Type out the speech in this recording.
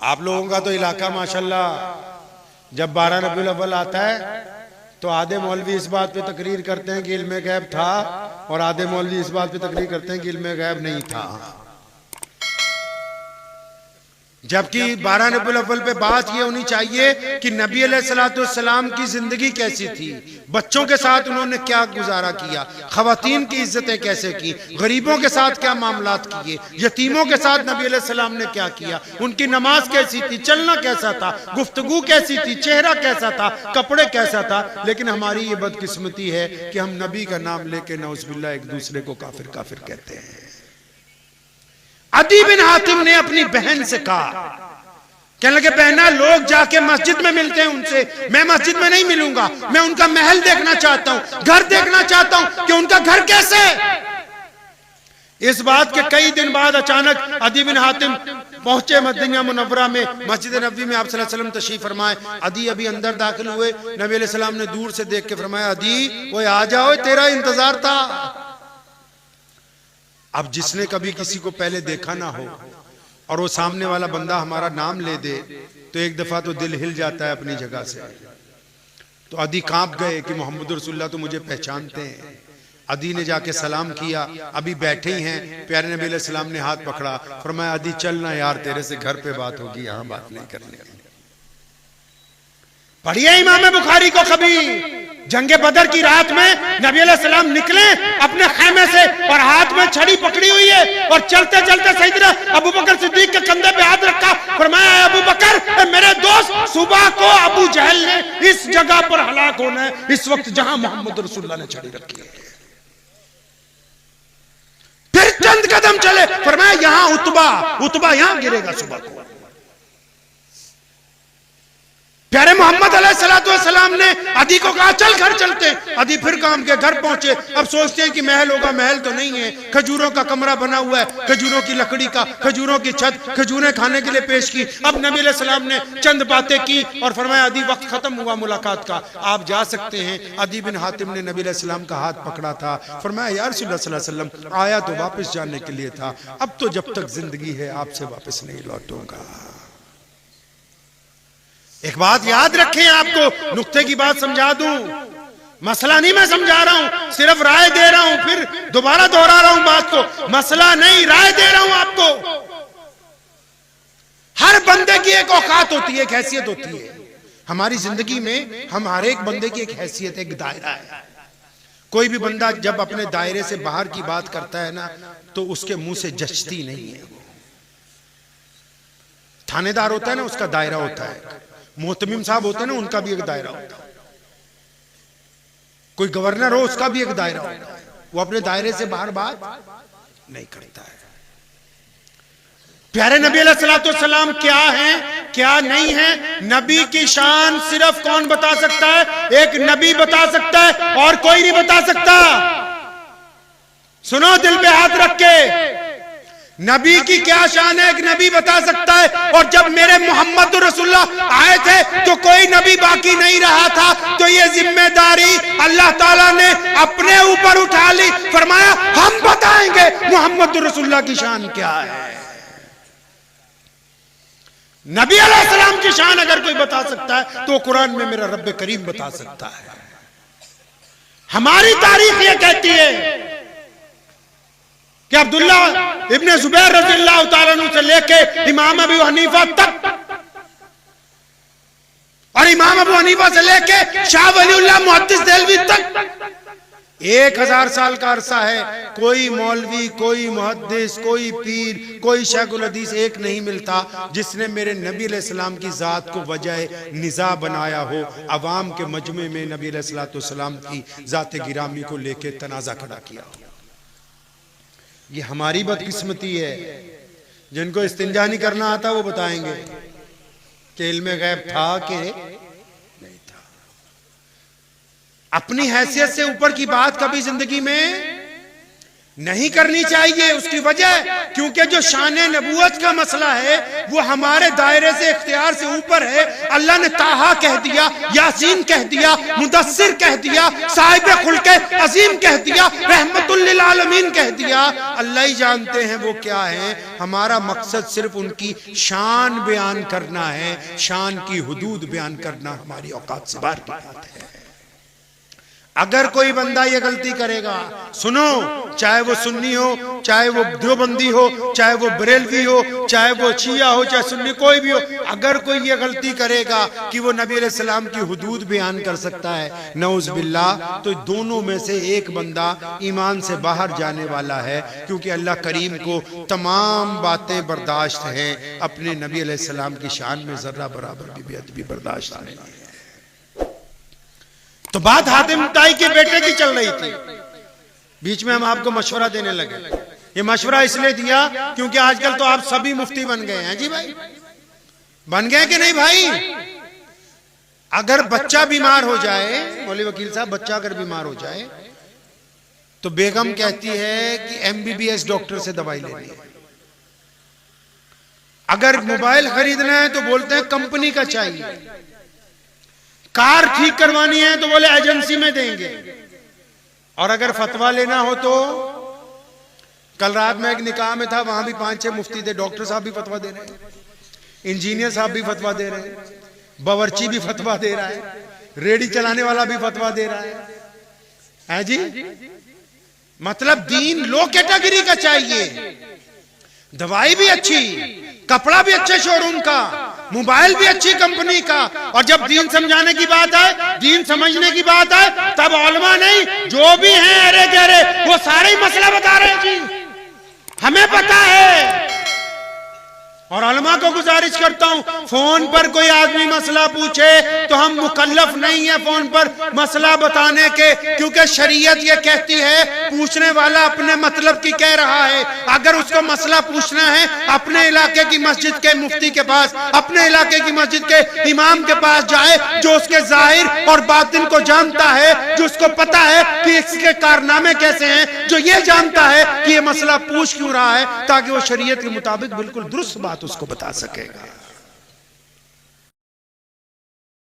आप लोगों का तो इलाका माशाल्लाह जब 12 रबीउल अव्वल आता है तो आधे मौलवी इस बात पे तकरीर करते हैं कि इल्मे गैब था और आधे मौलवी इस बात पे तकरीर करते हैं कि इल्मे गैब नहीं था। जबकि 12 रबीउल अव्वल पे बात ये होनी चाहिए कि नबी अलैहिस्सलाम की जिंदगी कैसी थी, बच्चों के साथ उन्होंने क्या गुजारा किया, खवातीन की इज्जतें कैसे की, गरीबों के साथ क्या मामलात किए, यतीमों के साथ नबी अलैहिस्सलाम ने क्या किया, उनकी नमाज कैसी थी, चलना कैसा था, गुफ्तगू कैसी थी, चेहरा कैसा था, कपड़े कैसा था। लेकिन हमारी ये बदकिस्मती है कि हम नबी का नाम लेके नौज़ुबिल्लाह एक दूसरे को काफिर काफिर कहते हैं। अदी बिन हातिम ने अपनी बहन से कहा, कहने लगे बहना लोग जाके मस्जिद में मिलते हैं उनसे, मैं मस्जिद में नहीं मिलूंगा, मैं उनका महल देखना चाहता हूं, घर देखना चाहता हूं कि उनका घर कैसे है। इस बात के कई दिन बाद अचानक अदी बिन हातिम पहुंचे मदीना मुनव्वरा में, मस्जिद नबवी में आप सल्लल्लाहु अलैहि वसल्लम तशरीफ फरमाए। अदी अभी अंदर दाखिल हुए, नबी अलैहि सलाम ने दूर से देख के फरमाया अदी वो आ जाओ, तेरा इंतजार था। अब जिसने कभी किसी को पहले देखा ना हो और वो सामने वाला बंदा हमारा नाम ले दे तो एक दफा तो दिल हिल जाता है अपनी जगह से। तो अदी कांप गए कि मोहम्मद रसूलुल्लाह तो मुझे पहचानते हैं। अदी ने जाके सलाम किया, अभी बैठे ही हैं, प्यारे नबी अलैहि सलाम ने हाथ पकड़ा, फरमाया अदी चलना यार, तेरे से घर पे बात होगी, यहां बात नहीं करने की। पढ़िए इमाम बुखारी को, कभी जंगे बदर की रात में नबी अलैहि सलाम निकले अपने खैमे से और हाथ में छड़ी पकड़ी हुई है और चलते चलते सैयदना अबू बकर सिद्दीक के कंधे पे हाथ रखा, फरमाया अबू बकर मेरे दोस्त, सुबह को अबू जहल ने इस जगह पर हलाक होना है, इस वक्त जहां मोहम्मद रसूलुल्लाह ने छड़ी रखी है। फिर चंद कदम चले, फरमाया यहां उतबा यहां गिरेगा सुबह को। प्यारे मोहम्मद अलैहिस्सलाम ने अदी को कहा चल घर चलते। अदी फिर काम के घर पहुंचे। अब सोचते हैं कि महल होगा, महल तो नहीं है, खजूरों का कमरा बना हुआ है, खजूरों की लकड़ी का, खजूरों की छत, खजूरें खाने के लिए पेश की। अब नबी अलैहिस्सलाम ने चंद बातें की और फरमाया अदी वक्त खत्म हुआ मुलाकात का, आप जा सकते हैं। अदी बिन हातिम ने नबी अलैहिस्सलाम का हाथ पकड़ा था, फरमाया या रसूलुल्लाह सल्लल्लाहु अलैहि वसल्लम आया तो वापस जाने के लिए था, अब तो जब तक जिंदगी है आपसे वापस नहीं लौटूंगा। एक बात याद रखें, आपको नुक्ते की बात समझा दूं, मसला नहीं मैं समझा रहा हूं, सिर्फ राय दे रहा हूं, फिर दोबारा दोहरा रहा हूं बात को, मसला नहीं राय दे रहा हूं आपको। हर बंदे की एक औकात होती है, एक हैसियत होती है। हमारी जिंदगी में हम हर एक बंदे की एक हैसियत, एक दायरा है। कोई भी बंदा जब अपने दायरे से बाहर की बात करता है ना तो उसके मुंह से जचती नहीं है। थानेदार होता है ना, उसका दायरा होता है, मोहतमिम साहब होते हैं ना, उनका भी एक दायरा होता है, कोई गवर्नर हो उसका भी एक दायरा होता है, वो अपने दायरे से बाहर बात नहीं करता है। प्यारे नबी अलैहिस्सलाम क्या है क्या नहीं है, नबी की शान सिर्फ कौन बता सकता है? एक नबी बता सकता है और कोई नहीं बता सकता। सुनो दिल पे हाथ रख के, नबी की क्या शान है एक नबी बता सकता है। और जब मेरे मोहम्मद रसूलुल्लाह आए थे तो कोई नबी बाकी नहीं रहा था, तो ये जिम्मेदारी अल्लाह ताला ने अपने ऊपर उठा ली, फरमाया हम बताएंगे मोहम्मद रसूलुल्लाह की शान क्या है। नबी अलैहिस्सलाम की शान अगर कोई बता सकता है तो कुरान में मेरा रब्बे करीम बता सकता है। हमारी तारीख ये कहती है कि अब्दुल्ला इब्ने जुबैर रज़ियल्लाहु ताला अन्हु से लेके इमाम अबू हनीफा तक और इमाम अबू हनीफा से लेके शाह वलीउल्लाह मुहद्दिस देलवी तक 1000 साल का अरसा है। कोई मौलवी, कोई मुहद्दिस, कोई पीर, कोई शेखुल हदीस एक नहीं मिलता जिसने मेरे नबी अलैहिस्सलाम की जात को वजह निज़ा बनाया हो, अवाम के मजमे में नबी अलैहिस्सलाम की जात गिरामी को लेके तनाज़ा खड़ा किया हो। ये हमारी बदकिस्मती है। जिनको इस्तिंजा नहीं करना आता वो बताएंगे कि इल्मे गैब था कि नहीं था। अपनी हैसियत से ऊपर की बात कभी जिंदगी में नहीं करनी चाहिए। उसकी वजह क्योंकि जो शान नबूवत का मसला है वो हमारे दायरे से, इख्तियार से ऊपर है। अल्लाह ने ताहा कह दिया, यासीन कह दिया, मुदस्सिर कह दिया, साहिब खुल्के अजीम कह दिया, रहमतुल लिल आलमीन कह दिया। अल्लाह ही जानते हैं वो क्या है। हमारा मकसद सिर्फ उनकी शान बयान करना है, शान की हुदूद बयान करना हमारी औकात से बाहर की बात है। अगर कोई बंदा ये गलती करेगा, सुनो, चाहे वो सुन्नी हो, चाहे वो देवबंदी हो, चाहे वो बरेलवी हो, चाहे वो शिया हो, चाहे सुन्नी, कोई भी हो, अगर कोई ये गलती करेगा कि वो नबी अलैहि सलाम की हुदूद बयान कर सकता है, नऊज़ बिल्लाह, तो दोनों में से एक बंदा ईमान से बाहर जाने वाला है। क्योंकि अल्लाह करीम को तमाम बातें बर्दाश्त हैं, अपने नबी अलैहि सलाम की शान में जर्रा बराबर भी बेअदबी बर्दाश्त नहीं है। तो बात हातिम ताई के बेटे की चल रही थी, बीच में हम आपको मशवरा देने लगे। ये मशवरा इसलिए दिया क्योंकि आजकल तो आप सभी मुफ्ती बन गए हैं। जी भाई, बन गए कि नहीं भाई? अगर बच्चा बीमार हो जाए, मौलवी वकील साहब, बच्चा अगर बीमार हो जाए तो बेगम कहती है कि MBBS डॉक्टर से दवाई लेनी है। अगर मोबाइल खरीदना है तो बोलते हैं कंपनी का चाहिए। कार ठीक करवानी है तो बोले एजेंसी में देंगे। और अगर फतवा लेना हो तो, कल रात में एक निकाह में था, वहां भी 5-6 मुफ्ती थे। डॉक्टर साहब भी फतवा दे रहे हैं, इंजीनियर साहब भी फतवा दे रहे हैं, बावर्ची भी फतवा दे रहा है, रेडी चलाने वाला भी फतवा दे रहा है जी। मतलब दीन लो कैटेगरी का चाहिए, दवाई भी अच्छी, कपड़ा भी अच्छे शोरूम का, मोबाइल भी अच्छी कंपनी का। और जब दीन समझाने की बात आए, दीन समझने की बात आए, तब उलमा नहीं, जो भी हैं अरे गहरे, वो सारे ही मसला बता रहे हैं जी, हमें पता है। और उलमा को गुजारिश करता हूं, फोन पर कोई आदमी मसला पूछे तो हम मुकल्लफ नहीं है फोन पर मसला बताने के, क्योंकि शरीयत ये कहती है पूछने वाला अपने मतलब की कह रहा है। अगर उसको मसला पूछना है अपने इलाके की मस्जिद के मुफ्ती के पास, अपने इलाके की मस्जिद के इमाम के पास जाए, जो उसके जाहिर और बातिन को जानता है, जो उसको पता है कि इसके कारनामे कैसे हैं, जो ये जानता है कि ये मसला पूछ क्यों रहा है, ताकि वो शरीयत के मुताबिक बिल्कुल दुरुस्त बात उसको बता सकेगा।